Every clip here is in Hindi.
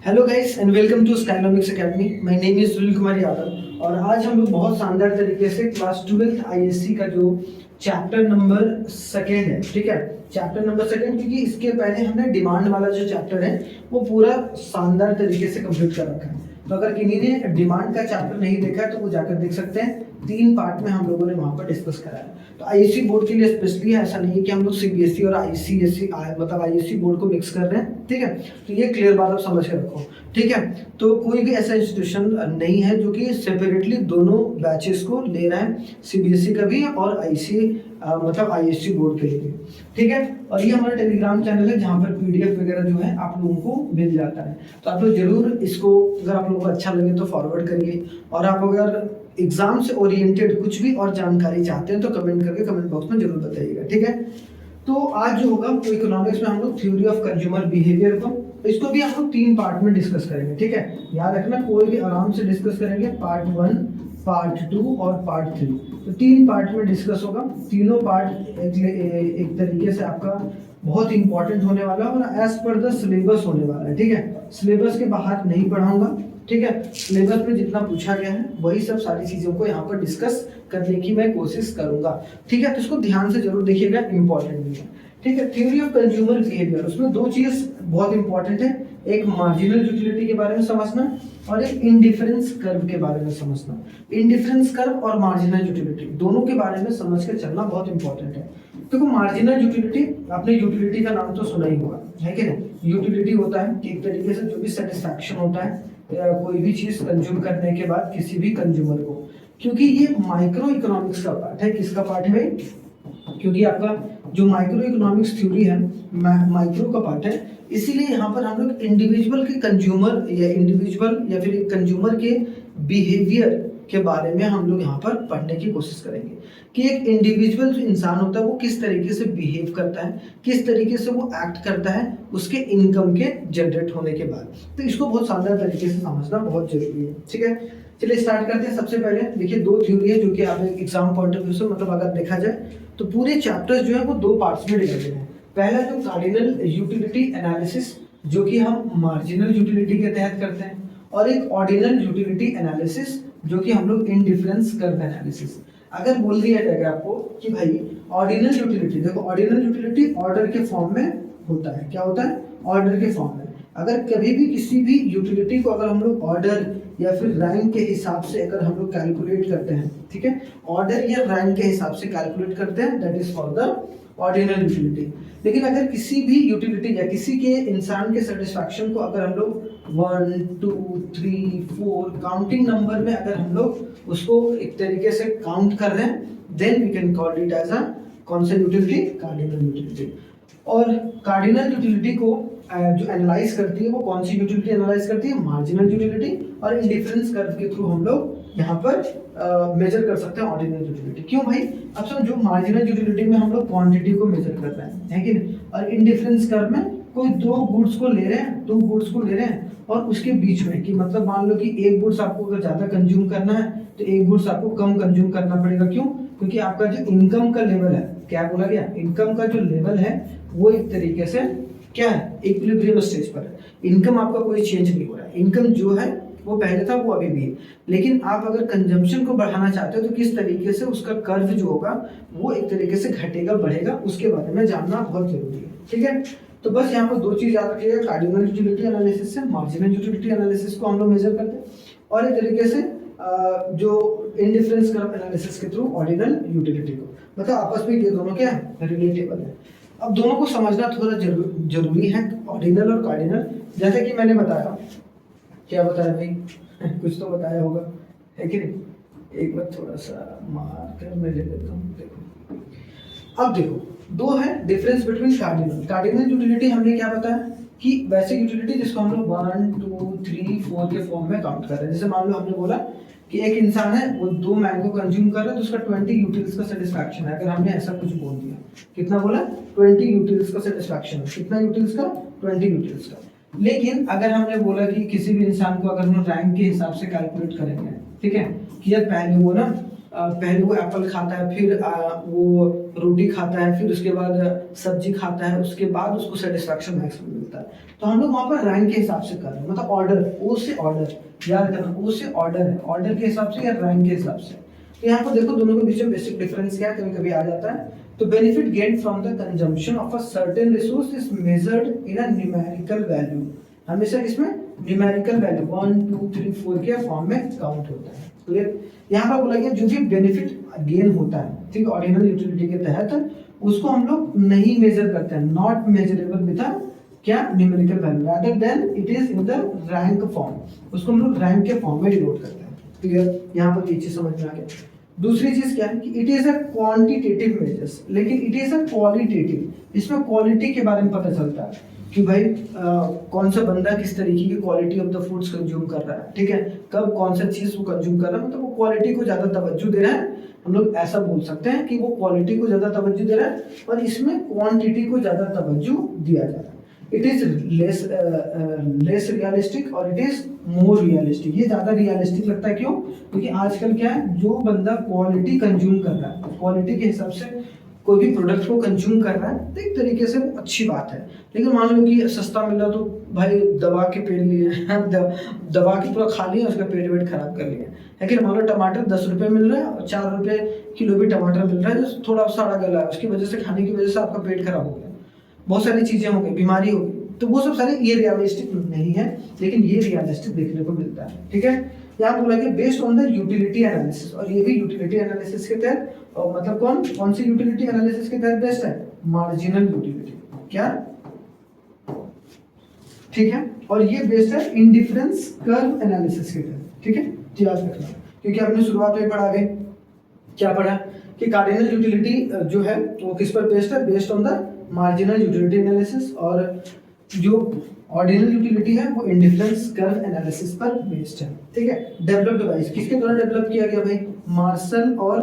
Hello guys and welcome to Skynomics academy. My name is Sunil Kumar Yadav और आज हम लोग बहुत शानदार तरीके से क्लास 12th आईएससी का जो चैप्टर नंबर सेकेंड है, ठीक है, चैप्टर नंबर सेकेंड, क्योंकि इसके पहले हमने डिमांड वाला जो चैप्टर है वो पूरा शानदार तरीके से कंप्लीट कर रखा है। तो अगर किन्हीं ने डिमांड का चैप्टर नहीं देखा है तो वो जाकर देख सकते हैं। 3 पार्ट में हम लोगों ने वहाँ पर डिस्कस करा है। तो आईएससी बोर्ड के लिए स्पेशली ऐसा नहीं है कि हम लोग सीबीएसई और आईसीएसई मतलब आईएससी बोर्ड को मिक्स कर रहे हैं, ठीक है। तो ये क्लियर बात आप समझ के रखो, ठीक है। तो कोई भी ऐसा इंस्टीट्यूशन नहीं है जो कि सेपरेटली दोनों बैचेस को ले रहा है, सीबीएसई का भी और मतलब आईएससी बोर्ड के लिए भी, ठीक है। और ये हमारा टेलीग्राम चैनल है जहाँ पर पीडीएफ वगैरह जो है आप लोगों को मिल जाता है। तो आप लोग जरूर इसको, अगर आप लोगों को अच्छा लगे तो फॉरवर्ड करिए। और आप अगर एग्जाम से ओरिएंटेड कुछ भी और जानकारी चाहते हैं तो कमेंट करके कमेंट बॉक्स में जरूर बताइएगा, ठीक है। तो आज जो होगा वो इकोनॉमिक्स में हम लोग थ्योरी ऑफ कंज्यूमर बिहेवियर को, इसको भी हम लोग 3 पार्ट में डिस्कस करेंगे, ठीक है। याद रखना, कोई भी आराम से डिस्कस करेंगे, पार्ट 1, पार्ट 2 और पार्ट 3। तो 3 पार्ट में डिस्कस होगा। तीनों पार्ट एक तरीके से आपका बहुत इंपॉर्टेंट होने वाला है और एज पर द सिलेबस होने वाला है, ठीक है। सिलेबस के बाहर नहीं पढ़ाऊंगा, ठीक है। सिलेबस में जितना पूछा गया है वही सब सारी चीजों को यहाँ पर डिस्कस करने की मैं कोशिश करूंगा, ठीक है। तो इसको ध्यान से जरूर देखिएगा, इंपॉर्टेंट भी है, ठीक है। थ्योरी ऑफ कंज्यूमर बिहेवियर, उसमें 2 चीज बहुत इंपॉर्टेंट है, एक मार्जिनल यूटिलिटी के बारे में समझना और एक इंडिफरेंस कर्व के बारे में समझना। इंडिफरेंस कर्व और मार्जिनल यूटिलिटी दोनों के बारे में समझ के चलना बहुत इंपॉर्टेंट है। देखो, मार्जिनल यूटिलिटी, आपने यूटिलिटी का नाम तो सुना ही होगा, है कि नहीं। यूटिलिटी होता है कि एक तरीके से जो भी सेटिस्फैक्शन होता है कोई भी चीज कंज्यूम करने के बाद किसी भी कंज्यूमर को, क्योंकि ये माइक्रो इकोनॉमिक्स का पार्ट है। किसका पार्ट है भाई? क्योंकि आपका जो माइक्रो इकोनॉमिक्स थ्योरी है माइक्रो का पार्ट है, इसीलिए यहाँ पर हम लोग इंडिविजुअल के कंज्यूमर या फिर कंज्यूमर के बिहेवियर के बारे में हम लोग यहाँ पर पढ़ने की कोशिश करेंगे कि एक इंडिविजुअल जो इंसान होता है वो किस तरीके से बिहेव करता है, किस तरीके से वो एक्ट करता है उसके इनकम के जनरेट होने के बाद। तो इसको बहुत शानदार तरीके से समझना बहुत जरूरी है, ठीक है। चलिए स्टार्ट करते हैं। सबसे पहले देखिए, 2 थ्योरी है जो कि आप एग्जाम पॉइंट ऑफ व्यू से, मतलब अगर देखा जाए तो पूरे चैप्टर्स जो है वो 2 पार्ट्स में डिवाइडेड है। पहला जो कार्डिनल यूटिलिटी एनालिसिस, जो कि हम मार्जिनल यूटिलिटी के तहत करते हैं, और एक ऑर्डिनल यूटिलिटी एनालिसिस जो कि हम लोग इंडिफरेंस कर्व एनालिसिस। अगर बोल दिया जाएगा आपको कि भाई ऑर्डिनल यूटिलिटी, देखो ऑर्डिनल यूटिलिटी ऑर्डर के फॉर्म में होता है। क्या होता है? ऑर्डर के फॉर्म में। अगर कभी भी किसी भी यूटिलिटी को अगर हम लोग ऑर्डर या फिर रैंक के हिसाब से अगर हम लोग कैलकुलेट करते हैं, ठीक है, ऑर्डर या रैंक के हिसाब से कैलकुलेट करते हैं, that is for the ordinal utility. लेकिन अगर किसी भी यूटिलिटी या किसी के इंसान के सेटिस्फैक्शन को अगर हम लोग 1 2 3 4 काउंटिंग नंबर में अगर हम लोग उसको एक तरीके से काउंट कर रहे हैं, then we can call it as a कौन सा यूटिलिटी? Cardinal utility. और कार्डिनल यूटिलिटी को जो एनालाइज करती है वो कौन सी यूटिलिटी एनालाइज करती है? Marginal utility. और इंडिफरेंस कर्व के थ्रू हम लोग यहाँ पर मेजर कर सकते हैं ऑर्डिनल यूटिलिटी। क्यों भाई? अब समझो, मार्जिनल यूटिलिटी में हम लोग क्वांटिटी को मेजर कर रहे हैं, है कि नहीं। और इंडिफरेंस कर्व में कोई 2 गुड्स को ले रहे हैं, 2 गुड्स को ले रहे हैं और उसके बीच में कि मतलब मान लो कि एक गुड्स आपको अगर ज्यादा कंज्यूम करना है तो एक गुड्स आपको कम कंज्यूम करना पड़ेगा। क्यों? क्योंकि आपका जो इनकम का लेवल है, क्या बोला गया? इनकम का जो लेवल है वो एक तरीके से क्या है? इक्विलिब्रियम स्टेज पर है। इनकम आपका कोई चेंज नहीं हो रहा है, इनकम जो है वो पहले था वो अभी भी है। लेकिन आप अगर कंजम्पशन को बढ़ाना चाहते हो तो किस तरीके से उसका कर्व जो होगा वो एक तरीके से घटेगा बढ़ेगा, उसके बारे में जानना बहुत जरूरी है, ठीक है। तो बस यहाँ पर 2 चीज याद रखिएगा, कार्डिनल यूटिलिटी एनालिसिस से मार्जिनल यूटिलिटी एनालिसिस को हम लोग मेजर करते हैं, और एक तरीके से जो इंडिफरेंस कर्व एनालिसिस के थ्रू ऑर्डिनल यूटिलिटी को, मतलब आपस में ये दोनों क्या है? रिलेटेबल है। अब दोनों को समझना थोड़ा जरूरी है, ऑर्डिनल और कार्डिनल। जैसे कि मैंने बताया, क्या बताया भाई? कुछ तो बताया होगा, है कि नहीं। एक बार थोड़ा सा मार्कर में ले लेता हूँ। देखो, अब देखो 2 है difference between cardinal. Cardinal utility हमने क्या बताया कि वैसे यूटिलिटी जिसको हम लोग 1 2 3 4 के फॉर्म में काउंट कर रहे हैं। जैसे मान लो हमने बोला कि एक इंसान है वो 2 मैंगो कंज्यूम कर रहा है तो उसका 20 यूटिल्स का सेटिस्फैक्शन है। अगर हमने ऐसा कुछ बोल दिया, कितना बोला? 20 यूटिल्स का सेटिस्फैक्शन है। कितना यूटिल्स का? 20 यूटिल्स का। लेकिन अगर हमने बोला कि किसी भी इंसान को अगर हम रैंक के हिसाब से कैलकुलेट करेंगे, ठीक है, कि यार पहले वो एप्पल खाता है, फिर वो रोटी खाता है, फिर उसके बाद सब्जी खाता है, उसके बाद उसको सेटिस्फैक्शन मैक्सिमम मिलता है। तो हम लोग वहाँ पर रैंक के हिसाब से कर रहे हैं, मतलब ऑर्डर, ओ से ऑर्डर, याद करना, ओ से ऑर्डर है, ऑर्डर के हिसाब से या रैंक के हिसाब से। तो यहाँ पर देखो दोनों के बीच में बेसिक डिफरेंस क्या है, कभी कभी आ जाता है। तो benefit gain from the consumption of a certain resource is measured in a numerical value, हमेशा इसमें न्यूमेरिकल वैल्यू 1 2 3 4 के फॉर्म में काउंट होता है। क्लियर? यहाँ पर बोला गया जो भी बेनिफिट गेन होता है, ठीक है, ऑर्डिनल यूटिलिटी के तहत, उसको हम लोग नहीं मेजर करते हैं, नॉट मेजरेबल विद अ क्या numerical value, rather than it is in the rank form, उसको हम लोग रैंक के फॉर्म में डिनोट करते हैं। क्लियर? यहाँ पर ये चीज समझ में आ गया। दूसरी चीज क्या है कि it is a quantitative measures, लेकिन इट इज अ क्वालिटेटिव, इसमें क्वालिटी के बारे में पता चलता है कि भाई कौन सा बंदा किस तरीके की quality of the foods consume कर रहा है, ठीक है, कब कौन सा चीज वो कंज्यूम कर रहा है, मतलब वो क्वालिटी को ज्यादा तवज्जो दे रहा है, हम लोग ऐसा बोल सकते हैं कि वो क्वालिटी को ज्यादा तवज्जो दे रहा है और इसमें क्वांटिटी को ज्यादा तवज्जो दिया जा रहा है। इट इज लेस रियलिस्टिक और इट इज मोर रियलिस्टिक, ये ज्यादा रियलिस्टिक लगता है, क्यों? क्योंकि आजकल क्या है, जो बंदा क्वालिटी कंज्यूम कर रहा है, क्वालिटी के हिसाब से कोई भी प्रोडक्ट को कंज्यूम कर रहा है, तो एक तरीके से वो अच्छी बात है। लेकिन मान लो कि सस्ता मिला तो भाई दबा के पेट लिए दबा के पूरा खा लिया, उसका पेट वेट खराब कर लिया। लेकिन मान लो टमाटर 10 रुपये मिल रहा है और 4 रुपये किलो भी टमाटर मिल रहा है, जो थोड़ा सड़ा गला है, उसकी वजह से, खाने की वजह से आपका पेट खराब हो गया, बहुत सारी चीजें हो गई, बीमारी हो गई, तो वो सब सारे ये रियलिस्टिक नहीं है, लेकिन ये रियलिस्टिक देखने को मिलता है। ठीक है, यहाँ बोला कि based on the utility analysis, और ये भी यूटिलिटी एनालिसिस के तहत, और मतलब कौन सी यूटिलिटी एनालिसिस के तहत बेस्ट है? Marginal utility. क्या? ठीक है, और ये बेस्ड है इंडिफरेंस कर्व एनालिसिस के तहत। ठीक है, याद रखना, क्योंकि आपने शुरुआत में पढ़ा है, क्या पढ़ा कि कार्डिनल यूटिलिटी जो है वो किस पर बेस्ड है? Based on the marginal utility analysis, और जो ऑर्डिनल यूटिलिटी है वो इंडिफरेंस कर्व एनालिसिस पर बेस्ड है। ठीक है, डेवलप्ड बाय किसके द्वारा डेवलप किया गया भाई? मार्शल और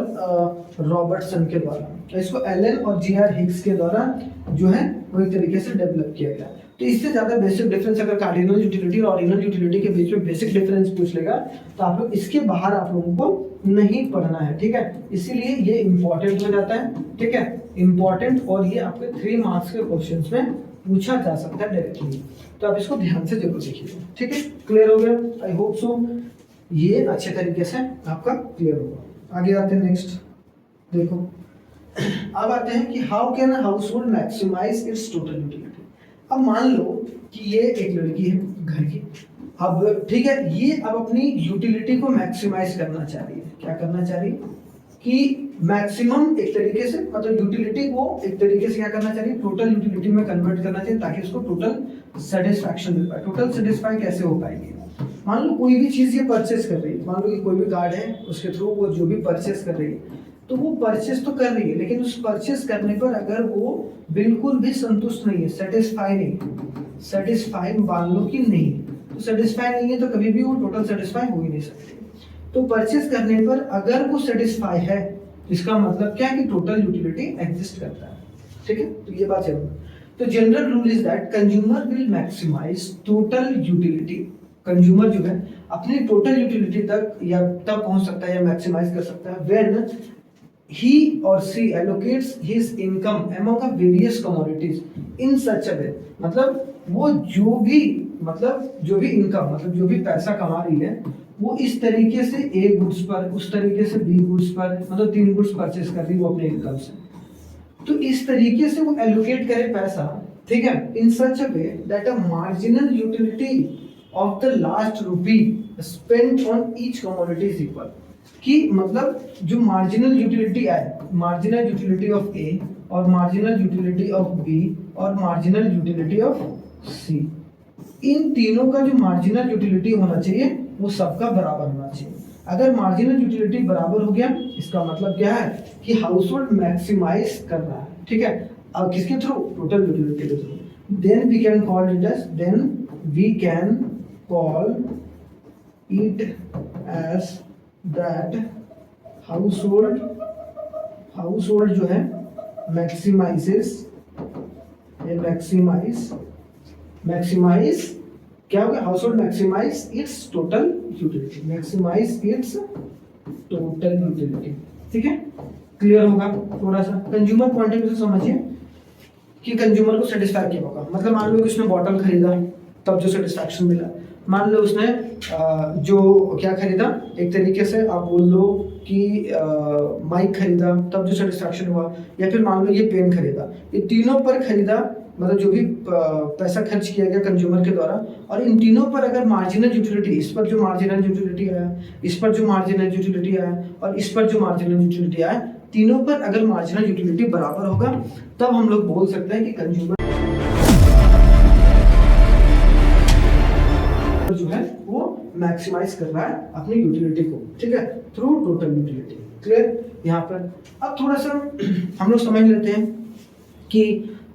रॉबर्टसन के द्वारा। इसको एलन और जीआर हिग्स के द्वारा जो है वो एक तरीके से डेवलप किया गया। तो इससे ज्यादा बेसिक डिफरेंस अगर कार्डिनल यूटिलिटी और ऑर्डिनल यूटिलिटी के बीच में बेसिक डिफरेंस पूछ लेगा तो आप लोग इसके बाहर आप लोगों को नहीं पढ़ना है। ठीक है, इसीलिए ये इंपॉर्टेंट हो जाता है। ठीक है, इंपॉर्टेंट, और ये आपके 3 मार्क्स के क्वेश्चंस में पूछा जा सकता है डायरेक्टली, तो आप इसको ध्यान से जरूर देखिए। ठीक है, क्लियर हो गया? आई होप सो ये अच्छे तरीके से आपका क्लियर होगा। आगे आते हैं नेक्स्ट, देखो अब आते हैं कि how can a household maximise its total utility. अब मान लो कि ये एक लड़की है घर की, अब ठीक है, ये अब अपनी यूटिलिटी को मैक्सिमाइज करना चाह रही है। क्या करना चाह रही है? कि मैक्सिमम एक तरीके से, मतलब यूटिलिटी को एक तरीके से क्या करना चाहिए? टोटल यूटिलिटी में कन्वर्ट करना चाहिए, ताकि उसको टोटल सेटिस्फैक्शन मिल पाए। टोटल सेटिस्फाई कैसे हो पाएगी? मान लो कोई भी चीज ये परचेस कर रही है, मान लो कि कोई भी कार्ड है, उसके थ्रू वो जो भी परचेस कर रही है, तो वो परचेस तो कर रही है, लेकिन उस परचेस करने पर अगर वो बिल्कुल भी संतुष्ट नहीं है, सेटिस्फाई नहीं, सेटिस्फाई मान लो कि नहीं, तो सेटिस्फाई नहीं है तो कभी भी वो टोटल सेटिस्फाई हो ही नहीं सकती। तो परचेस करने पर अगर वो सेटिस्फाई है, इसका मतलब क्या है कि टोटल यूटिलिटी एग्जिस्ट करता है। ठीक है, तो ये बात है। तो general rule is that consumer will maximise total utility. Consumer जो है अपनी टोटल यूटिलिटी तक या तब पहुंच सकता है या मैक्सिमाइज कर सकता है when he or she allocates his income among the various commodities in such a way, मतलब वो जो भी इनकम, मतलब जो भी पैसा कमा रही है, वो इस तरीके से ए गुड्स पर, उस तरीके से बी गुड्स पर, मतलब 3 गुड्स परचेस कर रही है वो अपने इनकम से, तो इस तरीके से वो एलोकेट करे पैसा। ठीक है, in such a way that a marginal utility of the last rupee spent on each commodity is equal, कि मतलब जो मार्जिनल यूटिलिटी है, मार्जिनल यूटिलिटी ऑफ ए और मार्जिनल यूटिलिटी ऑफ बी और मार्जिनल यूटिलिटी ऑफ सी, इन तीनों का जो मार्जिनल यूटिलिटी होना चाहिए वो सबका बराबर होना चाहिए। अगर मार्जिनल यूटिलिटी बराबर हो गया, इसका मतलब क्या है कि हाउसहोल्ड मैक्सिमाइज कर रहा है। ठीक है, अब किसके थ्रू? टोटल यूटिलिटी के through. Then we can call it as, then we can call it as that household जो है मैक्सिमाइज क्या हो गया? Household maximise its total utility, maximise its total utility. ठीक है, क्लियर होगा थोड़ा सा। कंज्यूमर पॉइंट ऑफ व्यू से समझिए कि कंज्यूमर को सेटिस्फाई क्या होगा। मतलब मान लो कि उसने बॉटल खरीदा तब जो सेटिस्फैक्शन मिला, मान लो उसने जो क्या खरीदा, एक तरीके से आप बोल लो कि माइक खरीदा तब जो सेटिस्फैक्शन हुआ, या फिर मान लो ये पेन खरीदा, ये तीनों पर खरीदा, मतलब जो भी पैसा खर्च किया गया कंज्यूमर के द्वारा, और इन तीनों पर अगर मार्जिनल यूटिलिटी, इस पर जो मार्जिनल यूटिलिटी आया, इस पर जो मार्जिनल यूटिलिटी आया, और इस पर जो मार्जिनल यूटिलिटी आया, तीनों पर अगर मार्जिनल यूटिलिटी बराबर होगा तब हम लोग बोल सकते हैं कि कंज्यूमर जो है वो मैक्सिमाइज कर रहा है अपनी यूटिलिटी को, ठीक है, थ्रू टोटल यूटिलिटी। क्लियर यहाँ पर। अब थोड़ा सा हम लोग समझ लेते हैं कि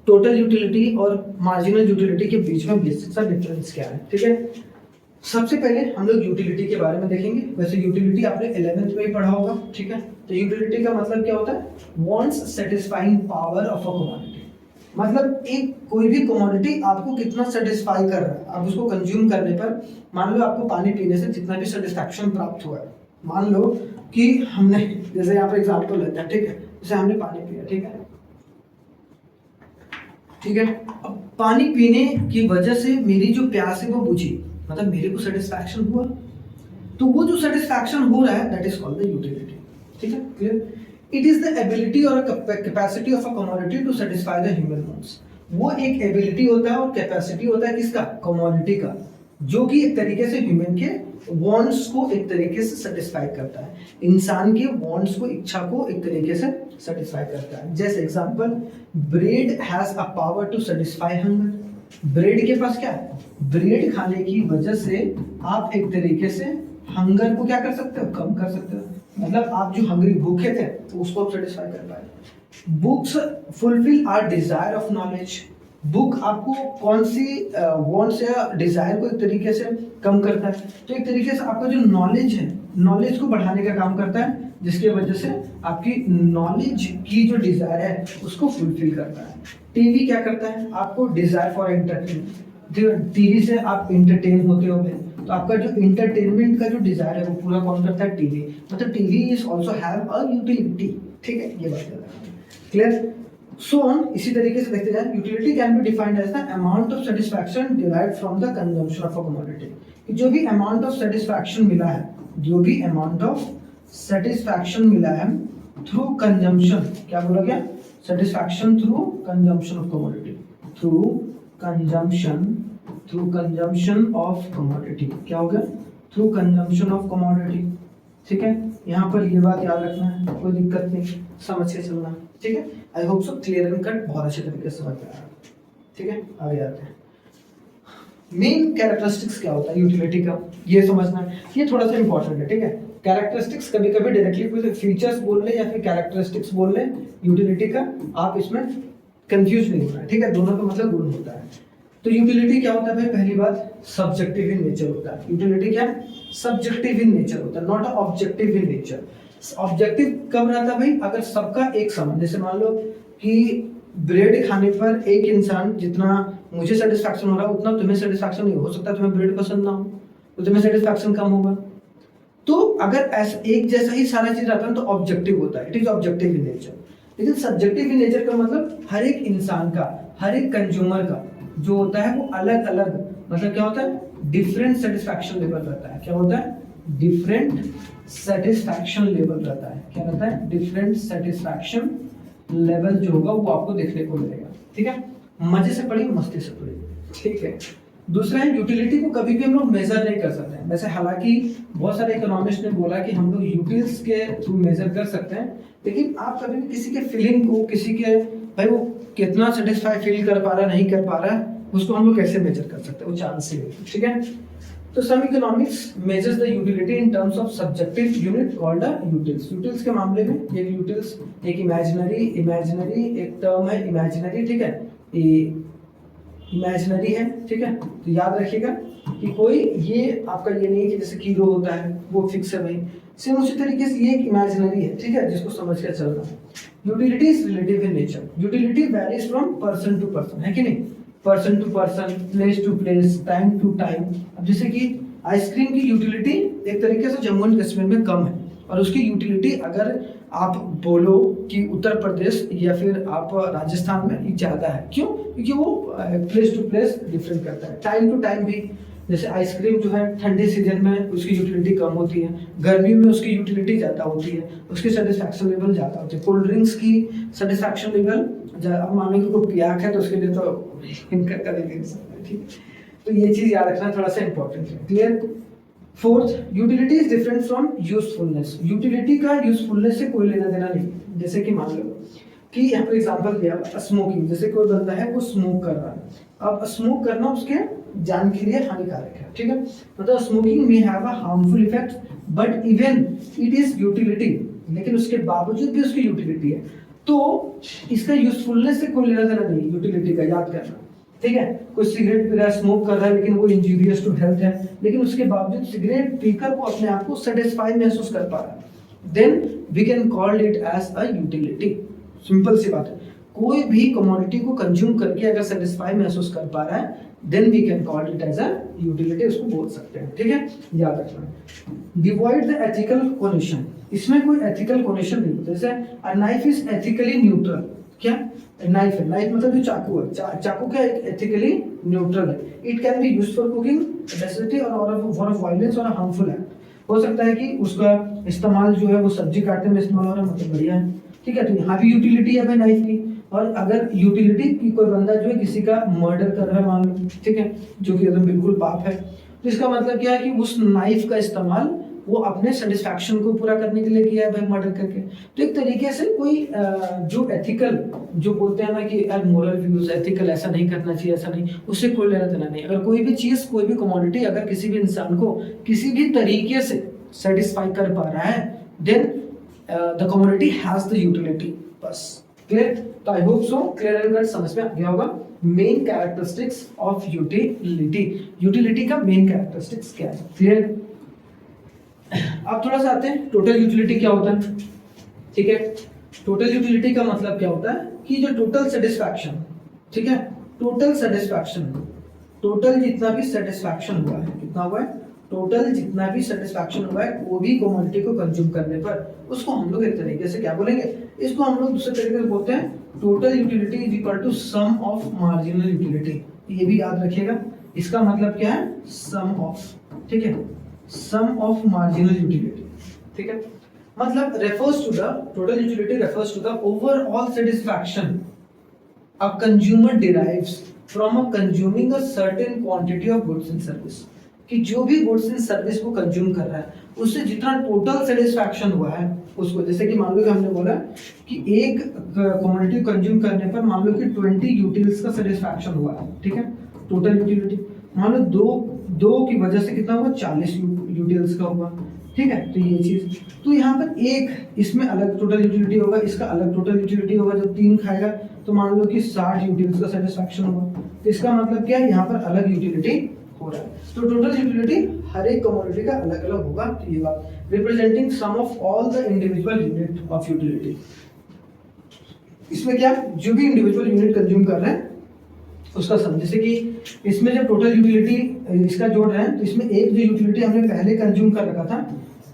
टोटल यूटिलिटी और मार्जिनल यूटिलिटी के बीच में बेसिक सा डिफरेंस क्या है, ठीक है। सबसे पहले हम लोग यूटिलिटी के बारे में देखेंगे। वैसे यूटिलिटी आपने 11th में ही पढ़ा होगा, ठीक है। तो यूटिलिटी का मतलब क्या होता है, wants satisfying power of a commodity. मतलब एक कोई भी कमोडिटी आपको कितना सेटिस्फाई कर रहा है, आप उसको कंज्यूम करने पर, मान लो आपको पानी पीने से जितना भी सेटिस्फैक्शन प्राप्त हुआ है, मान लो कि हमने, जैसे यहाँ पर एग्जाम्पल लेते हैं, ठीक है, जैसे हमने पानी पिया, ठीक है, ठीक है। अब पानी पीने की वजह से मेरी जो प्यास है वो बुझी, मतलब मेरे को सेटिस्फैक्शन हुआ, तो वो जो सेटिस्फैक्शन हो रहा है that is called the utility, ठीक है, clear. It is the ability और capacity of a commodity to satisfy the human wants. वो एक एबिलिटी होता है और कैपेसिटी होता है किसका, कमोडिटी का, जो कि एक तरीके से ह्यूमन के वांट्स को एक तरीके से सेटिस्फाई करता है, इंसान के वांट्स को, इच्छा को एक तरीके से सेटिस्फाई करता है। जैसे example, bread has a power to satisfy hunger. Bread के पास क्या है, ब्रेड खाने की वजह से आप एक तरीके से हंगर को क्या कर सकते हो, कम कर सकते हो। मतलब आप जो हंगरी भूखे थे तो उसको आप सेटिस्फाई कर पाए। Books fulfil our desire of knowledge. Book आपको कौन सी वांट्स या डिजायर को एक तरीके से कम करता है, तो एक तरीके से आपका जो नॉलेज है, नॉलेज को बढ़ाने का काम करता है, जिसकी वजह से आपकी नॉलेज की जो डिजायर है उसको फुलफिल करता है। टीवी क्या करता है, आपको डिजायर फॉर एंटरटेनमेंट, टीवी से आप इंटरटेन होते हो, तो आपका जो इंटरटेनमेंट का जो डिजायर है वो पूरा कौन करता है, टीवी। मतलब TV is also have a utility, ठीक है, ये बात क्लियर। सो ऑन, इसी तरीके से देखते जाए, utility can be defined as the amount of satisfaction derived from the consumption of a commodity. जो भी अमाउंट ऑफ सेटिस्फैक्शन मिला है, जो भी अमाउंट ऑफ सेटिस्फैक्शन मिला है थ्रू कंजम्पशन, क्या बोला गया, satisfaction through consumption of commodity, through consumption of commodity, क्या हो गया, थ्रू कंजम्पशन ऑफ कमोडिटी, ठीक है। यहाँ पर ये बात याद रखना है, कोई दिक्कत नहीं, समझ के चलना, ठीक है। आई hope so clear and cut बहुत अच्छे तरीके से समझ में आया, ठीक है। आगे आते हैं, मेन कैरेक्टरिस्टिक्स क्या होता है यूटिलिटी का, ये समझना है, ये थोड़ा सा इंपॉर्टेंट है, ठीक है। कैरेक्टरिस्टिक्स कभी कभी डायरेक्टली कोई फीचर्स बोल ले या फिर कैरेक्टरिस्टिक्स बोल ले यूटिलिटी का, आप इसमें कंफ्यूज नहीं होना है, ठीक है, दोनों का मतलब गुण होता है। तो यूटिलिटी क्या होता है भाई, पहली बात सब्जेक्टिव इन नेचर होता है। यूटिलिटी क्या है, सब्जेक्टिव इन नेचर होता है, not objective in nature. Objective कब रहता है भाई, अगर सबका एक समान, जैसे मान लो कि ब्रेड खाने पर एक इंसान, जितना मुझे सेटिस्फैक्शन हो रहा है उतना तुम्हें सेटिस्फैक्शन नहीं हो सकता, तुम्हें ब्रेड पसंद ना हो तो तुम्हें सेटिस्फैक्शन कम होगा। तो अगर ऐसा एक जैसा ही सारा चीज रहता है तो ऑब्जेक्टिव होता है, it is objective in nature. लेकिन सब्जेक्टिव इन नेचर का मतलब हर एक इंसान का, हर एक कंज्यूमर का जो होता है वो अलग अलग, मतलब क्या होता है, डिफरेंट सेटिस्फैक्शन लेवल रहता है। क्या होता है, डिफरेंट सेटिस्फैक्शन लेवल रहता है। क्या रहता है, डिफरेंट सेटिस्फैक्शन लेवल जो होगा वो आपको देखने को मिलेगा, ठीक है। मजे से पढ़िए, मस्ती से पढ़िए, ठीक है। दूसरा है, यूटिलिटी को कभी भी हम लोग मेजर नहीं कर सकते हैं। वैसे हालांकि बहुत सारे इकोनॉमिस्ट ने बोला कि हम लोग यूटिल्स के थ्रू मेजर कर सकते हैं, लेकिन आप कभी भी किसी के फीलिंग को, किसी के भाई वो कितना सेटिस्फाई फील कर पा रहा है, नहीं कर पा रहा है, उसको हम लोग कैसे मेजर कर सकते हैं, वो चांस ही नहीं, ठीक है। तो some economics measures the utility in terms of subjective unit called a utils. Utils के मामले में एक यूटिल्स एक इमेजिनरी एक टर्म है, इमेजिनरी, ठीक है, ये इमेजिनरी है, ठीक है। तो याद रखिएगा कि कोई ये आपका ये नहीं है कि जैसे कीरो होता है वो फिक्स है भाई, सेम उसी तरीके से ये एक इमेजिनरी है, ठीक है, जिसको समझ कर चलना है। Utility is relative in nature. Utility varies from person to person, है कि नहीं, person to person, place to place, time to time. अब जैसे कि आइसक्रीम की यूटिलिटी एक तरीके से जम्मू एंड कश्मीर में कम है, और उसकी यूटिलिटी अगर आप बोलो कि उत्तर प्रदेश या फिर आप राजस्थान में ये ज़्यादा है। क्यों? क्योंकि वो प्लेस टू प्लेस डिफरेंट करता है, टाइम टू टाइम भी। जैसे आइसक्रीम जो है ठंडे सीजन में उसकी यूटिलिटी कम होती है, गर्मी में उसकी यूटिलिटी ज़्यादा होती है, उसकी सेटिस्फैक्शन लेवल ज़्यादा होती है। कोल्ड ड्रिंक्स की सेटिस्फैक्शन लेवल, अब मान लो कि कोई प्याक है तो उसके लिए तो इनका करेंगे नहीं सकते, ठीक है। तो ये चीज़ याद रखना थोड़ा सा इंपॉर्टेंट है। Clear? Fourth, utility is different from usefulness. Utility का यूजफुलनेस से कोई लेना देना नहीं। जैसे कि मान लो कि यहाँ पर एग्जाम्पल दिया स्मोकिंग, जैसे कोई बंदा है वो स्मोक कर रहा है, अब स्मोक करना उसके जान के लिए हानिकारक है, ठीक है। मतलब स्मोकिंग में have a harmful effect but even it is utility, लेकिन उसके बावजूद भी उसकी यूटिलिटी है। तो इसका यूजफुलनेस से कोई लेना देना नहीं, यूटिलिटी का याद करना, ठीक है। कोई सिगरेट पी रहा है, स्मोक कर रहा है, लेकिन वो इंजूरियस टू हेल्थ है, लेकिन उसके बावजूद सिगरेट पीकर वो अपने आप को सेटिस्फाई महसूस कर पा रहा है, then we can call it as a utility. Simple सी बात है, कोई भी कमोडिटी को कंज्यूम करके अगर सेटिस्फाई महसूस कर पा रहा है, then we can call it as a utility, उसको बोल सकते हैं, ठीक है। याद रखना। डिवॉइड द एथिकल कोनेशन, इसमें कोई एथिकल कोनेशन नहीं होता। जैसे a knife is ethically neutral, क्या नाइफ है, नाइफ मतलब जो चाकू है, चाकू क्या एथिकली न्यूट्रल है। It can be used for cooking, necessity और फॉर वायलेंस और हार्मफुल है। हो सकता है कि उसका इस्तेमाल जो है वो सब्जी काटने में इस्तेमाल हो रहा है, मतलब बढ़िया है, ठीक है। तो यहाँ भी यूटिलिटी है भाई नाइफ की। और अगर यूटिलिटी की कोई बंदा जो है किसी का मर्डर कर रहा है मान लो, ठीक है, जो कि एकदम बिल्कुल पाप है, तो इसका मतलब क्या है कि उस नाइफ का इस्तेमाल वो अपने सेटिस्फैक्शन को पूरा करने के लिए किया है भाई, मर्डर करके। तो एक तरीके से कोई जो एथिकल, जो बोलते हैं ना कि मोरल व्यूज, एथिकल ऐसा नहीं करना चाहिए, ऐसा नहीं, उससे कोई लेना देना नहीं। अगर कोई भी चीज, कोई भी कमोडिटी अगर किसी भी इंसान को किसी भी तरीके से सेटिस्फाई कर पा रहा है, then the commodity has the utility. बस क्लियर? तो I hope so clear and cut समझ में आ गया होगा। Main characteristics of utility, utility का मेन कैरेक्टरिस्टिक्स क्या है, क्लियर? अब थोड़ा सा आते हैं टोटल यूटिलिटी क्या होता है, ठीक है। टोटल यूटिलिटी का मतलब क्या होता है कि जो टोटल सेटिस्फैक्शन, ठीक है, टोटल सेटिस्फैक्शन, टोटल जितना भी सेटिस्फैक्शन हुआ है, कितना हुआ है, टोटल जितना भी सेटिस्फैक्शन हुआ है वो भी कमोडिटी को कंज्यूम करने पर, उसको हम लोग एक तरीके से क्या बोलेंगे, इसको हम लोग दूसरे तरीके से बोलते हैं total utility is equal to sum of marginal utility. ये भी याद रखिएगा, इसका मतलब क्या है, सम ऑफ, ठीक है, सम ऑफ मार्जिनल यूटिलिटी, ठीक है। मतलब refers to the total utility refers to the overall satisfaction a consumer derives from a consuming a certain quantity of goods and service, कि जो भी गुड्स एंड सर्विस को कंज्यूम कर रहा है उससे जितना टोटल सेटिस्फैक्शन हुआ है उसको, जैसे कि मान लो कि हमने बोला कि एक कमोडिटी कंज्यूम करने पर मान लो कि 20 यूटिल्स का सेटिस्फैक्शन हुआ है, ठीक है, टोटल यूटिलिटी। मान लो दो की वजह से कितना हुआ, 40 यूटिल्स का हुआ, ठीक है। तो ये चीज, तो यहाँ पर एक इसमें अलग टोटल यूटिलिटी होगा, इसका अलग टोटल यूटिलिटी होगा। जब 3 खाएगा तो मान लो कि 60 यूटिल्स का सेटिस्फैक्शन हुआ, तो इसका मतलब क्या है, यहाँ पर अलग यूटिलिटी हो रहा है। तो टोटल यूटिलिटी हर एक कमोडिटी का अलग अलग होगा। तो ये बात representing sum of all the individual unit of utility, इसमें क्या, जो भी इंडिविजुअल यूनिट कंज्यूम कर रहे हैं उसका सम। जैसे कि इसमें जब टोटल यूटिलिटी इसका जोड़ रहे हैं तो इसमें एक जो यूटिलिटी हमने पहले कंज्यूम कर रखा था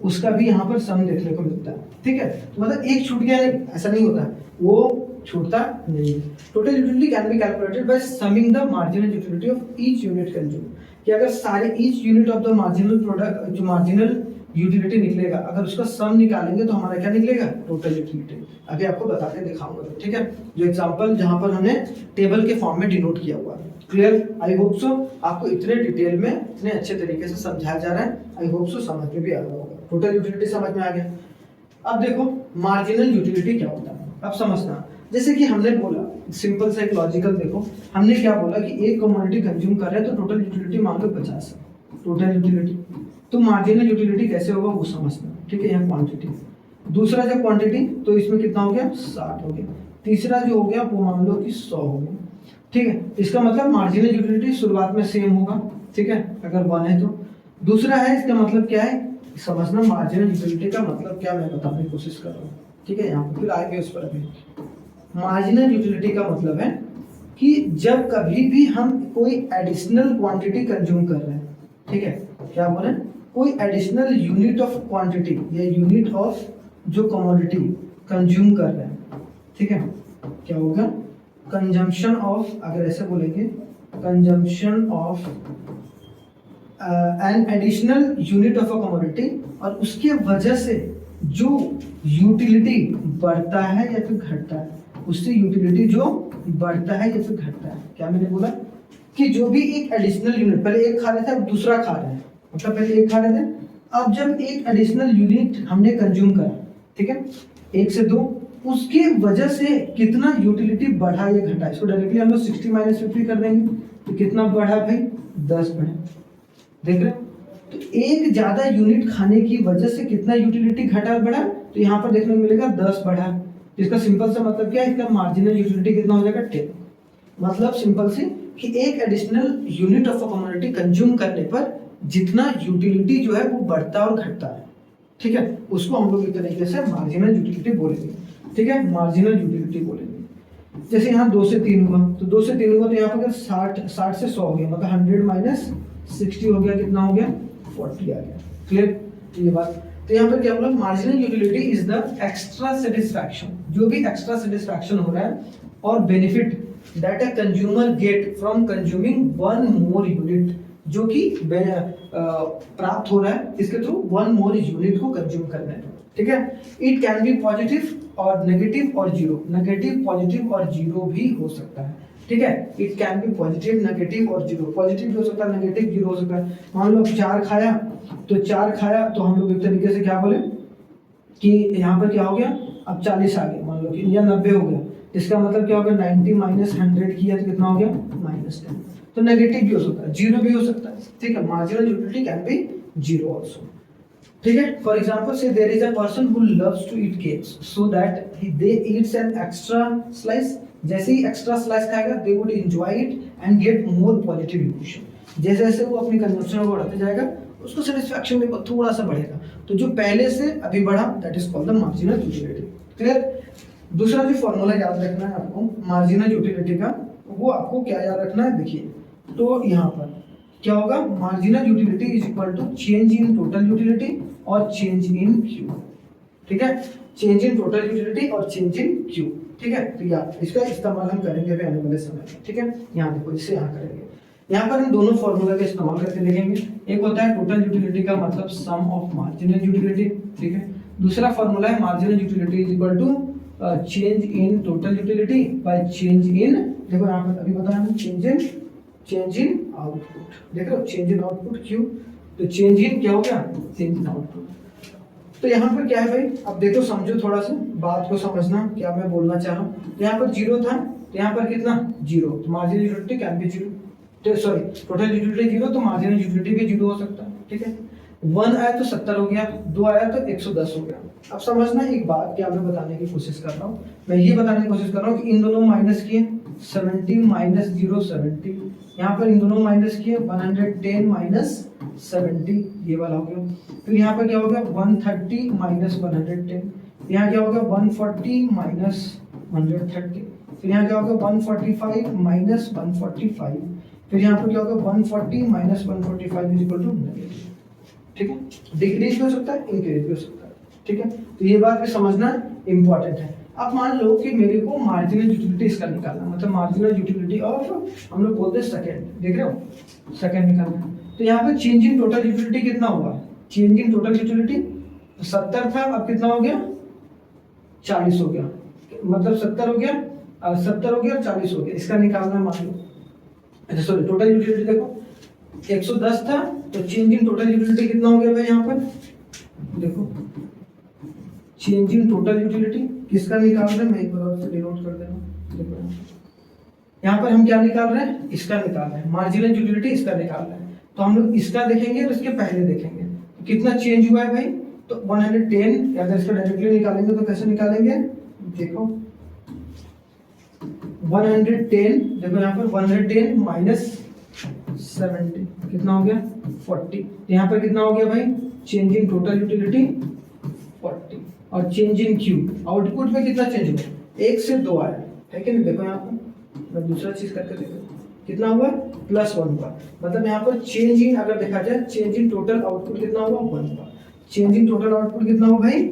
उसका भी यहाँ पर सम देखने को मिलता है, ठीक है। तो मतलब एक छूट गया नहीं, ऐसा नहीं होता, वो छूटता नहीं। Total utility can be calculated by summing the marginal utility of each unit consume, कि अगर सारे each unit of the marginal product, जो मार्जिनल यूटिलिटी निकलेगा, अगर उसका सम निकालेंगे तो हमारा क्या निकलेगा, टोटल यूटिलिटी। अभी आपको बता के दिखाऊंगा, ठीक है, जो एग्जांपल जहां पर हमने टेबल के फॉर्म में डिनोट किया हुआ है। क्लियर? आई होप सो आपको इतने डिटेल में, इतने अच्छे तरीके से समझाया जा रहा है, आई होप सो समझ में भी आ रहा होगा। टोटल यूटिलिटी समझ में आ गया। अब देखो मार्जिनल यूटिलिटी क्या होता है, अब समझना। जैसे कि हमने बोला, सिंपल सा एक लॉजिकल देखो, हमने क्या बोला कि एक कमोडिटी कंज्यूम कर रहे हैं तो टोटल यूटिलिटी मान लो 50 है, टोटल यूटिलिटी। तो मार्जिनल यूटिलिटी कैसे होगा वो समझना, ठीक है। यहाँ क्वांटिटी, दूसरा जब क्वांटिटी तो इसमें कितना हो गया, 60 हो गया। तीसरा जो हो गया वो मान लो कि 100 हो गया, ठीक है। इसका मतलब मार्जिनल यूटिलिटी शुरुआत में सेम होगा, ठीक है, अगर 1 है तो। दूसरा है, इसका मतलब क्या है समझना, मार्जिनल यूटिलिटी का मतलब क्या मैं बताने की कोशिश कर रहा हूँ, ठीक है। यहाँ पर फिर आएंगे उस पर। अभी मार्जिनल यूटिलिटी का मतलब है कि जब कभी भी हम कोई एडिशनल क्वांटिटी कंज्यूम कर रहे हैं, ठीक है, क्या बोल रहे हैं, कोई एडिशनल यूनिट ऑफ क्वांटिटी या यूनिट ऑफ जो कमोडिटी कंज्यूम कर रहे हैं, ठीक है, क्या होगा, कंजम्पशन ऑफ, अगर ऐसे बोलेंगे consumption of an additional unit of a commodity, और उसके वजह से जो यूटिलिटी बढ़ता है या फिर घटता है, उससे यूटिलिटी जो बढ़ता है या फिर घटता है, क्या मैंने बोला कि जो भी एक एडिशनल यूनिट, पहले एक खा रहे थे अब दूसरा खा रहे हैं, मतलब पहले एक खा रहे थे, अब जब एक एडिशनल यूनिट हमने कंज्यूम करा, ठीक है, 1 से 2, उसके वजह से कितना यूटिलिटी बढ़ा या घटा, इसको डायरेक्टली हम लोग 60 - 50 कर देंगे, तो कितना बढ़ा भाई, 10 बढ़ा, देख रहे हैं। तो एक ज्यादा यूनिट खाने की वजह से कितना यूटिलिटी घटा बढ़ा, तो यहाँ पर देखने को मिलेगा 10 बढ़ा। इसका सिंपल सा मतलब क्या है, इसका मार्जिनल यूटिलिटी कितना हो जाएगा, 10। मतलब सिंपल सी कि एक additional unit of a commodity consume करने पर जितना यूटिलिटी जो है वो बढ़ता और घटता है, ठीक है, उसको हम लोग एक तरीके से मार्जिनल यूटिलिटी बोलेंगे, ठीक है, मार्जिनल यूटिलिटी बोलेंगे। जैसे यहाँ 2 से 3 हुआ, तो 2 से 3 हुआ, तो यहाँ पर 60 से 100 हो गया, मतलब 100 - 60 हो गया, कितना हो गया, 40 आ गया, क्लियर ये बात। तो यहाँ पर क्या बोला, marginal utility is the extra satisfaction, जो भी एक्स्ट्रा सेटिस्फैक्शन हो रहा है और benefit that a consumer get from consuming one more unit, जो कि प्राप्त हो रहा है इसके थ्रू वन मोर यूनिट को कंज्यूम करने में, ठीक है। इट कैन बी पॉजिटिव और नेगेटिव और जीरो, नेगेटिव, पॉजिटिव और जीरो भी हो सकता है, ठीक है। It can be positive, negative और जीरो, पॉजिटिव भी हो सकता है, नेगेटिव, जीरो हो सकता है। मान लो 4 खाया, तो 4 खाया तो हम लोग एक तरीके से क्या बोले कि यहाँ पर क्या हो गया, अब 40 आ गया मान लो कि, या 90 हो गया, इसका मतलब क्या हो गया, 90 - 100 किया तो कितना हो गया, -10। तो नेगेटिव भी हो सकता है, जीरो भी हो सकता है, ठीक है। Marginal utility can be zero also, ठीक है। फॉर एग्जांपल से there is a person who loves to eat cakes so that they eats an extra slice, जैसे ही एक्स्ट्रा स्लाइस खाएगा they would enjoy it and get more positive emotion, जैसे जैसे वो अपनी कंजम्पशन को बढ़ाते जाएगा उसको सेटिस्फैक्शन भी थोड़ा सा बढ़ेगा, तो जो पहले से अभी बढ़ा that is called the marginal utility, clear. दूसरा जो फॉर्मूला याद रखना है आपको मार्जिनल यूटिलिटी का, वो आपको क्या याद रखना है, देखिए, तो यहाँ पर क्या होगा, marginal utility is equal to change in total utility और चेंज इन क्यू, ठीक है, चेंज इन टोटल यूटिलिटी और चेंज इन क्यू, ठीक है। तो यार इसका इस्तेमाल हम करेंगे अभी आने वाले समय में, ठीक है। यहाँ देखो, इससे यहाँ करेंगे, यहाँ पर हम दोनों फॉर्मूला का इस्तेमाल करके देखेंगे। एक होता है टोटल यूटिलिटी का मतलब सम ऑफ मार्जिनल यूटिलिटी, ठीक है। दूसरा फॉर्मूला है marginal utility is equal to change in total utility by change in, देखो यहाँ पर अभी बताया हमने, चेंज इन आउटपुट, देखो चेंज इन आउटपुट क्यू, तो चेंज इन क्या हो गया, चेंज इन आउटपुट। तो यहाँ पर क्या है भाई, अब देखो समझो, थोड़ा सा बात को समझना क्या मैं बोलना चाह रहा हूँ। यहाँ पर जीरो था, तो यहाँ पर कितना, जीरो, तो marginal utility can be zero, sorry total utility zero, तो मार्जिनल यूटिलिटी भी जीरो हो सकता है, ठीक है। 1 आया तो 70 हो गया, 2 आया तो 110 हो गया। अब समझना एक बात, क्या मैं बताने की कोशिश कर रहा हूँ, मैं ये बताने की कोशिश कर रहा हूँ कि इन दोनों माइनस किए, 70 - 0 70, यहाँ पर इन दोनों माइनस किए, 110 - 70, ये वाला हो गया। फिर यहाँ पर क्या हो गया, 130 - 110, यहाँ क्या हो गया, 140 - 130, फिर यहाँ क्या होगा, 145 - 145, फिर यहाँ पर क्या होगा, 140 - 145 इज इक्वल टू नेगेटिव, ठीक है। डिक्रीज भी हो सकता है, इंक्रीज भी हो सकता है, ठीक है। तो ये बात भी समझना इंपॉर्टेंट है। अब मान लो कि मेरे को मार्जिनल यूटिलिटी इसका निकालना, मतलब मार्जिनल यूटिलिटी ऑफ, हम लोग बोलते हैं सेकंड, देख रहे हो, सेकंड निकालना है। तो यहाँ पे चेंज इन टोटल यूटिलिटी कितना हुआ, चेंज इन टोटल यूटिलिटी 70 था, अब कितना हो गया, 40 हो गया, मतलब 70 हो गया, 70 हो गया, 40 हो गया, इसका निकालना मान लो, अच्छा सॉरी टोटल यूटिलिटी देखो 110 था, तो चेंज इन टोटल यूटिलिटी कितना हो गया भाई, यहाँ पर देखो चेंज इन टोटल यूटिलिटी किसका निकाल रहे हैं, मैं एक बार और डिनोट कर दे रहा हूँ, देखो यहाँ पर हम क्या निकाल रहे हैं, इसका निकाल रहे हैं, मार्जिनल यूटिलिटी इसका निकाल रहे हैं। तो हम लोग इसका देखेंगे और इसके पहले देखेंगे कितना चेंज हुआ है भाई, तो 110, अगर इसका डायरेक्टली निकालेंगे तो कैसे निकालेंगे, देखो 110, देखो यहाँ पर 110 माइनस 70 कितना हो गया, 40, यहाँ पर कितना हो गया भाई, चेंज इन टोटल यूटिलिटी 40, और चेंज इन क्यू, आउटपुट में कितना चेंज हुआ, 1 से 2 आया है कि नहीं, देखो यहाँ पर मैं दूसरा चीज करके देखो कितना हुआ, +1 हुआ, मतलब यहाँ पर चेंज इन अगर देखा जाए, चेंज इन टोटल आउटपुट कितना हुआ, 1 हुआ, चेंज इन टोटल आउटपुट कितना हुआ भाई,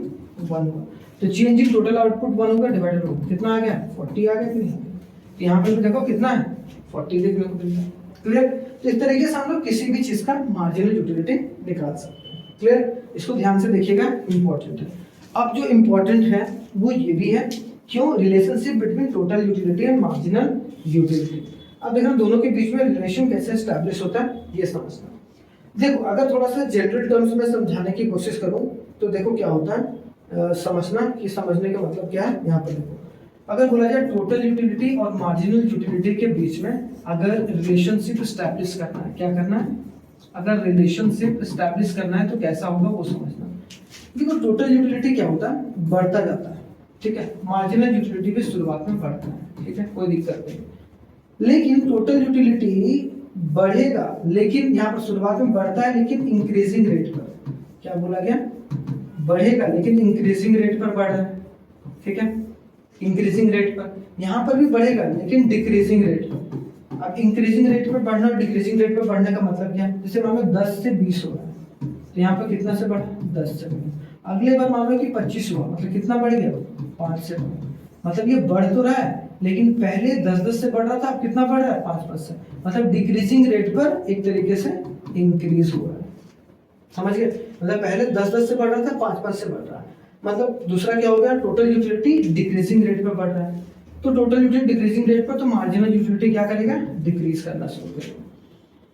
1 हुआ। तो चेंज इन टोटल आउटपुट 1 होगा डिवाइडेड बाय कितना आ गया 40 आ गया कि नहीं? तो यहाँ पर भी देखो कितना है 40 देखने को मिल रहा है। क्लियर? तो इस तरीके से हम लोग किसी भी चीज का मार्जिनल यूटिलिटी निकाल सकते हैं। क्लियर? इसको ध्यान से देखिएगा, इंपॉर्टेंट है। अब जो इम्पोर्टेंट है वो ये भी है, क्यों? Relationship between total utility and marginal utility. अब देखना दोनों के बीच में रिलेशन कैसे एस्टैब्लिश होता है ये समझना। देखो अगर थोड़ा सा जनरल टर्म्स में समझाने की कोशिश करूं तो देखो क्या होता है, समझना कि समझने का मतलब क्या है। यहाँ पर देखो अगर बोला जाए टोटल यूटिलिटी और मार्जिनल यूटिलिटी के बीच में अगर रिलेशनशिप एस्टैब्लिश करना है, क्या करना है? अगर रिलेशनशिप एस्टैब्लिश करना है तो कैसा होगा वो समझना। देखो टोटल यूटिलिटी क्या होता है? बढ़ता जाता है, ठीक है। मार्जिनल यूटिलिटी भी शुरुआत में बढ़ता है, ठीक है, कोई दिक्कत नहीं। लेकिन टोटल यूटिलिटी बढ़ेगा, लेकिन यहाँ पर शुरुआत में बढ़ता है लेकिन इंक्रीजिंग रेट पर। क्या बोला गया? बढ़ेगा लेकिन इंक्रीजिंग रेट पर बढ़ रहा है, ठीक है, इंक्रीजिंग रेट पर। यहाँ पर भी बढ़ेगा लेकिन डिक्रीजिंग रेट पर। अब इंक्रीजिंग रेट पर बढ़ना और डिक्रीजिंग रेट पर बढ़ने का मतलब क्या है? जैसे मान लो 10 से 20 हो रहा है तो यहाँ पर कितना से बढ़ा? 10 से बढ़ा। अगले बार मान लो कि 25 हुआ, मतलब कितना बढ़ गया? 5 से बढ़ा। मतलब ये बढ़ तो रहा है लेकिन पहले 10-10 से बढ़ रहा था, अब कितना बढ़ रहा है? 5-5 से। मतलब डिक्रीजिंग रेट पर एक तरीके से इंक्रीज हो रहा है, समझ गए? मतलब पहले 10-10 से बढ़ रहा था, 5-5 से बढ़ रहा है। मतलब दूसरा क्या हो गया? टोटल यूटिलिटी डिक्रीजिंग रेट पर बढ़ रहा है। तो टोटल यूटिलिटी डिक्रीजिंग रेट पर तो मार्जिनल यूटिलिटी क्या करेगा? डिक्रीज करना शुरू करेगा।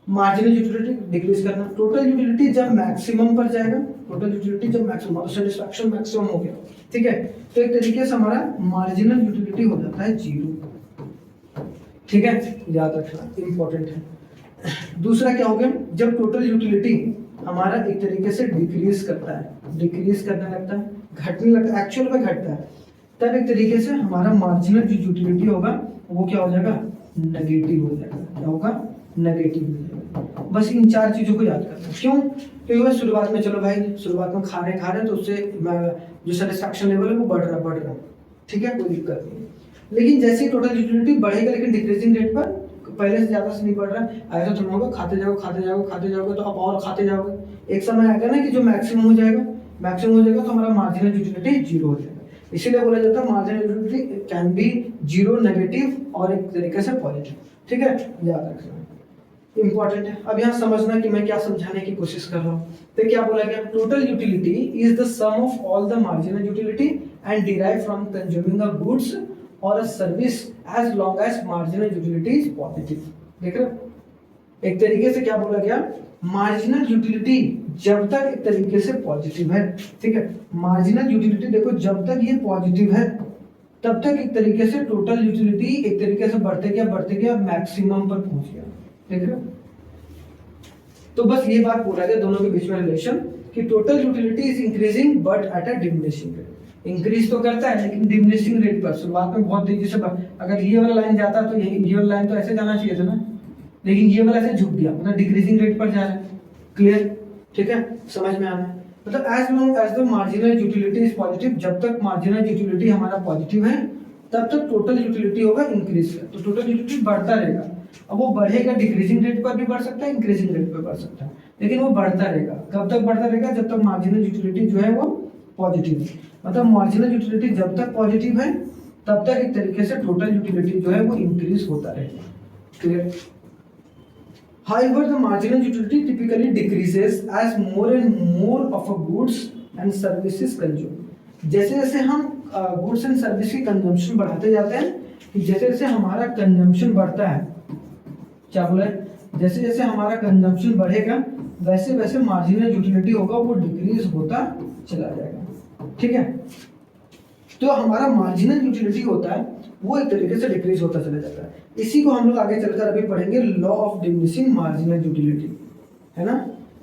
मार्जिनल यूटिलिटी डिक्रीज करना। टोटल यूटिलिटी जब मैक्सिमम पर जाएगा, टोटल यूटिलिटी जब मैक्सिमम, सेटिस्फैक्शन मैक्सिमम हो गया, ठीक है, तो एक तरीके से हमारा मार्जिनल यूटिलिटी हो जाता है 0, ठीक है, याद रखना, इंपॉर्टेंट है। दूसरा क्या हो गया? जब टोटल यूटिलिटी हमारा एक तरीके से डिक्रीज करता है, डिक्रीज करने लगता है, घटने लगता है, एक्चुअल में घटता है, तब एक तरीके से हमारा मार्जिनल जो यूटिलिटी होगा वो क्या हो जाएगा? नेगेटिव हो जाएगा। क्या होगा? नेगेटिव हो जाएगा। बस इन 4 चीजों को याद करना। क्यों? क्योंकि शुरुआत में, चलो भाई शुरुआत में खा रहे तो उससे जो सेटिस्फैक्शन लेवल है वो बढ़ रहा, ठीक है, कोई दिक्कत नहीं। लेकिन जैसे ही टोटल यूटिलिटी बढ़ेगा लेकिन डिक्रीजिंग रेट पर, पहले से ज्यादा से नहीं बढ़ रहा, ऐसा थोड़ा होगा खाते जाओगे तो अब और खाते जाओगे, एक समय आएगा ना कि जो मैक्सिमम हो जाएगा तो हमारा मार्जिनल यूटिलिटी 0 हो जाएगा। इसीलिए बोला जाता है marginal utility can B 0, negative और एक तरीके से पॉजिटिव, ठीक है, याद रखना इंपॉर्टेंट है। अब यहाँ समझना कि मैं क्या समझाने की कोशिश कर रहा हूँ। तो क्या बोला गया? Total utility is the sum of all the marginal utility and derive from consuming a goods और a service as long as marginal utility is positive. देख रहे हो? एक तरीके से क्या बोला गया? मार्जिनल यूटिलिटी जब तक एक तरीके से पॉजिटिव है, ठीक है, मार्जिनल यूटिलिटी देखो जब तक ये पॉजिटिव है तब तक एक तरीके से टोटल यूटिलिटी एक तरीके से बढ़ते गया मैक्सिमम पर पहुंच गया। देख रहे हो? तो बस ये बात बोला गया दोनों के बीच में रिलेशन कि total utility is increasing but at a diminishing rate. Increase तो करता है लेकिन डिमिनिशिंग रेट पर। शुरुआत में बहुत तेजी से, अगर ये वाला लाइन जाता तो ये वाला लाइन तो ऐसे जाना चाहिए था ना, लेकिन ये वाला ऐसे झुक गया, मतलब डिक्रीजिंग रेट पर जा रहा है। क्लियर? ठीक है, समझ में आ रहा है? मतलब as long as the marginal utility is positive, जब तक मार्जिनल यूटिलिटी हमारा पॉजिटिव है तब तक टोटल यूटिलिटी होगा इंक्रीज का, तो टोटल यूटिलिटी बढ़ता रहेगा। अब वो बढ़ेगा, डिक्रीजिंग रेट पर भी बढ़ सकता है, इंक्रीजिंग रेट पर बढ़ सकता है, लेकिन वो बढ़ता रहेगा। कब तक बढ़ता रहेगा? जब तक मार्जिनल यूटिलिटी जो है वो पॉजिटिव है। मतलब मार्जिनल यूटिलिटी जब तक पॉजिटिव है तब तक एक तरीके से टोटल यूटिलिटी जो है वो इंक्रीज होता रहेगा। Clear? However, the marginal utility typically decreases as more and more of a goods and services consumed. जैसे जैसे हम गुड्स एंड सर्विस की कंजम्पशन बढ़ाते जाते हैं, जैसे जैसे हमारा कंजम्पशन बढ़ता है, क्या बोला है? जैसे जैसे हमारा कंजम्पशन बढ़ेगा वैसे वैसे मार्जिनल यूटिलिटी होगा वो डिक्रीज होता चला जाएगा। ठीक है, तो हमारा मार्जिनल यूटिलिटी होता है वो एक तरीके से डिक्रीज होता चला जाता है। इसी को हम लोग आगे चलकर अभी पढ़ेंगे, law of diminishing marginal utility, है ना,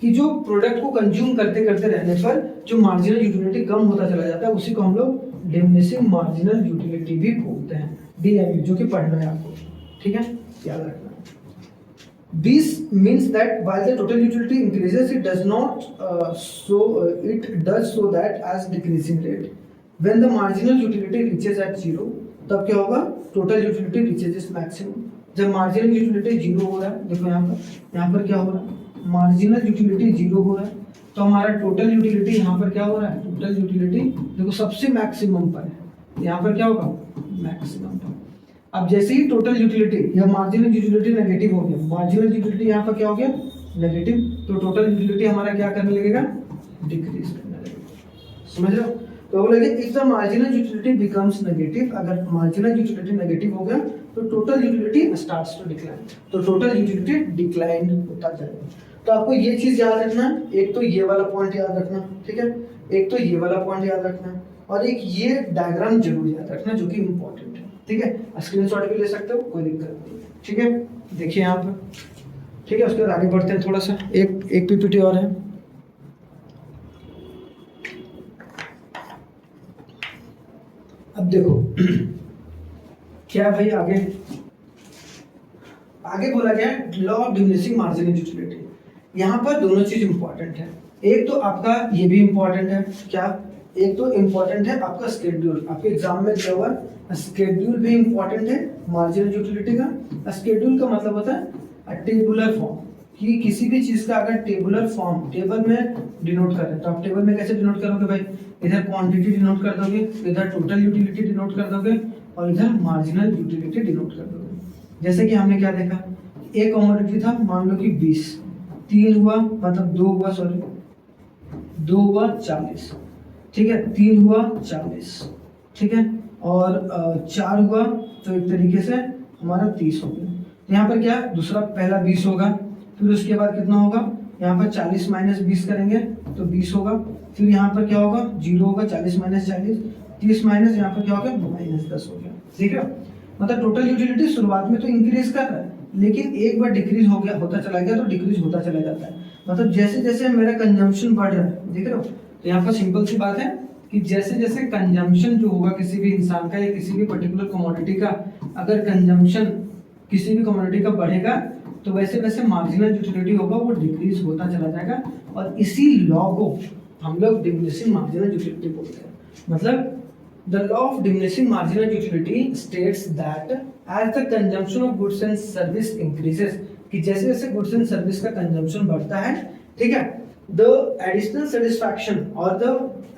कि जो प्रोडक्ट को कंज्यूम करते करते रहने पर जो मार्जिनल यूटिलिटी कम होता चला जाता है उसी को हम लोग डिमिनिशिंग मार्जिनल यूटिलिटी भी बोलते हैं, डीएमयू, जो कि पढ़ना है आपको। ठीक है, याद रखना। This means that while the total utility increases, it does so that as decreasing rate. When the marginal utility reaches at 0, तब क्या होगा? Total utility reaches its maximum. जब marginal utility 0 हो रहा है, देखो यहाँ पर क्या हो रहा है? मार्जिनल यूटिलिटी 0 हो रहा है, तो हमारा टोटल यूटिलिटी यहाँ पर क्या हो रहा है, टोटल यूटिलिटी देखो सबसे मैक्सिमम पर है, यहाँ पर क्या होगा, मैक्सिमम पर। अब जैसे ही टोटल यूटिलिटी या मार्जिनल यूटिलिटी नेगेटिव हो गया, मार्जिनल यूटिलिटी यहाँ पर क्या हो गया, नेगेटिव, तो टोटल यूटिलिटी हमारा क्या करने लगेगा, डिक्रीज करने लगेगा। समझ रहे हो? तो बोलेंगे if the marginal utility becomes negative, अगर मार्जिनल यूटिलिटी नेगेटिव हो गया तो total utility starts to decline, तो टोटल यूटिलिटी डिक्लाइन होता जाएगा। तो आपको ये चीज याद रखना, एक तो ये वाला पॉइंट याद रखना, ठीक है, एक तो ये वाला पॉइंट याद रखना, और एक ये डायग्राम जरूर याद रखना जो कि इम्पोर्टेंट है, ठीक है। स्क्रीनशॉट भी ले सकते हो, कोई दिक्कत नहीं, ठीक है। देखिए यहाँ पर, ठीक है, उसके बाद आगे बढ़ते हैं थोड़ा सा, एक पीपीटी और है। अब देखो क्या भाई, आगे बोला गया law of diminishing marginal utility. यहाँ पर दोनों चीज इंपॉर्टेंट है, एक तो आपका ये भी इंपॉर्टेंट है, क्या, एक तो इंपॉर्टेंट है आपका स्केड्यूल, आपके एग्जाम में दिया हुआ स्केड्यूल भी इंपॉर्टेंट है मार्जिनल यूटिलिटी का। स्केड्यूल का मतलब होता है टेबुलर फॉर्म, कि किसी भी चीज का अगर टेबुलर फॉर्म, टेबल में डिनोट कर रहे हैं, तो आप टेबल में कैसे डिनोट करोगे भाई, इधर क्वांटिटी डिनोट कर दोगे, इधर टोटल यूटिलिटी डिनोट कर दोगे, और इधर मार्जिनल यूटिलिटी डिनोट कर दोगे। जैसे कि हमने क्या देखा, एक कमोडिटी था, मान लो कि 20, 3 हुआ मतलब 2 हुआ, सॉरी 2 हुआ 40, ठीक है, 3 हुआ 40, ठीक है, और 4 हुआ तो एक तरीके से हमारा 30 हो गया। तो यहाँ पर क्या, दूसरा पहला 20 होगा, फिर उसके बाद कितना होगा, यहाँ पर 40 माइनस 20 करेंगे तो 20 होगा, फिर यहाँ पर क्या होगा, 0 होगा, 40 माइनस 40, 30 माइनस यहाँ पर क्या हो गया, माइनस 10 हो गया, ठीक है। मतलब टोटल यूटिलिटी शुरुआत में तो इंक्रीज कर रहा है, लेकिन एक बार डिक्रीज हो गया, होता चला गया तो डिक्रीज होता चला जाता है। मतलब जैसे जैसे मेरा कंजम्पशन बढ़ रहा है, देख रहे हो, तो यहाँ पर सिंपल सी बात है कि जैसे जैसे कंजम्पशन जो होगा किसी भी इंसान का या किसी भी पर्टिकुलर कमोडिटी का, अगर कंजम्पशन किसी भी कमोडिटी का बढ़ेगा तो वैसे वैसे मार्जिनल यूटिलिटी होगा वो डिक्रीज होता चला जाएगा, और इसी लॉ को हम लोग डिमिनिशिंग मार्जिनल यूटिलिटी बोलते हैं। मतलब the law of diminishing marginal utility states that as the consumption of goods and service increases, कि जैसे जैसे गुड्स एंड सर्विस का कंजम्पशन बढ़ता है, ठीक है, the additional satisfaction और the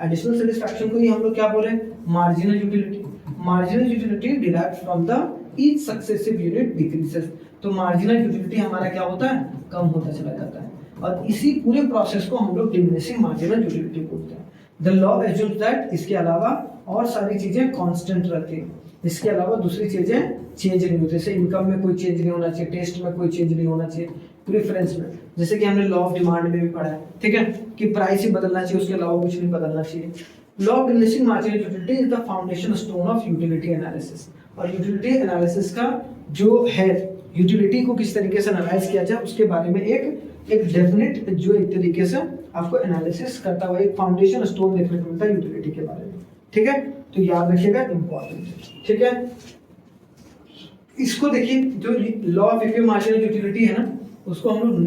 additional satisfaction को ही हम लोग क्या बोले, marginal utility, marginal utility derived from the each successive unit decreases, तो marginal utility हमारा क्या होता है, कम होता चला जाता है, और इसी पूरे प्रोसेस को हम लोग diminishing marginal utility बोलते हैं। The law assumes that इसके अलावा और सारी चीजें कांस्टेंट रहती हैं, इसके अलावा दूसरी चीजें चेंज नहीं होती, जैसे इनकम में कोई चेंज नहीं होना चाहिए, टेस्ट में कोई चेंज नहीं होना चाहिए, प्रेफरेंस में, जैसे कि हमने लॉ ऑफ डिमांड में भी पढ़ा है, ठीक है, कि प्राइस ही बदलना चाहिए, उसके अलावा कुछ नहीं बदलना चाहिए। Law of diminishing marginal utility is the foundation stone of utility analysis, और यूटिलिटी एनालिसिस का जो है, यूटिलिटी को किस तरीके से एनालाइज किया जाए उसके बारे में एक डेफिनेट जो एक तरीके से आपको एनालिसिस करता हुआ एक फाउंडेशन स्टोन देखने को मिलता है यूटिलिटी के बारे में, ठीक है। तो याद रखिएगा, इंपॉर्टेंट, ठीक है। इसको देखिए, जो law of equity marginal utility है ना, उसको हम लोग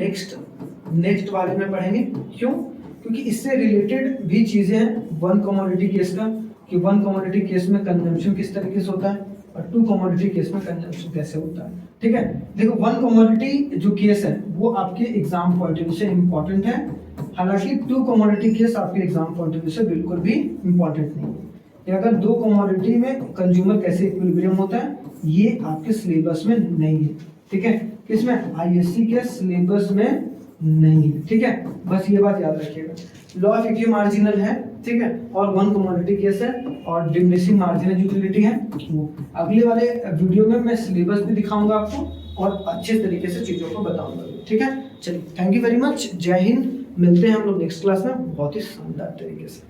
नेक्स्ट वाले में पढ़ेंगे। क्यों? क्योंकि इससे रिलेटेड भी चीजें हैं वन कमोडिटी केस का, कि वन कमोडिटी केस में कंजम्पशन किस तरीके से होता है और टू कमोडिटी केस में कंजम्पशन कैसे होता है, ठीक है। देखो, वन कमोडिटी जो केस है वो आपके एग्जाम पॉइंट ऑफ व्यू से इंपॉर्टेंट है, हालांकि टू कमोडिटी केस आपके एग्जाम पॉइंट ऑफ व्यू से बिल्कुल भी इंपॉर्टेंट नहीं है। अगर दो कमोडिटी में कंज्यूमर कैसे इक्विलिब्रियम होता है, ये आपके सिलेबस में नहीं है, ठीक है, किसमें, आईएससी के सिलेबस में नहीं है, ठीक है, बस ये बात याद रखिएगा। लॉ ऑफ इक्विटी मार्जिनल है, ठीक है, और वन कमोडिटी केस है, और डिमिनिशिंग मार्जिनल यूटिलिटी है। वो अगले वाले वीडियो में मैं सिलेबस भी दिखाऊंगा आपको और अच्छे तरीके से चीजों को बताऊंगा, ठीक है। चलिए, थैंक यू वेरी मच, जय हिंद, मिलते हैं हम लोग नेक्स्ट क्लास में बहुत ही शानदार तरीके से।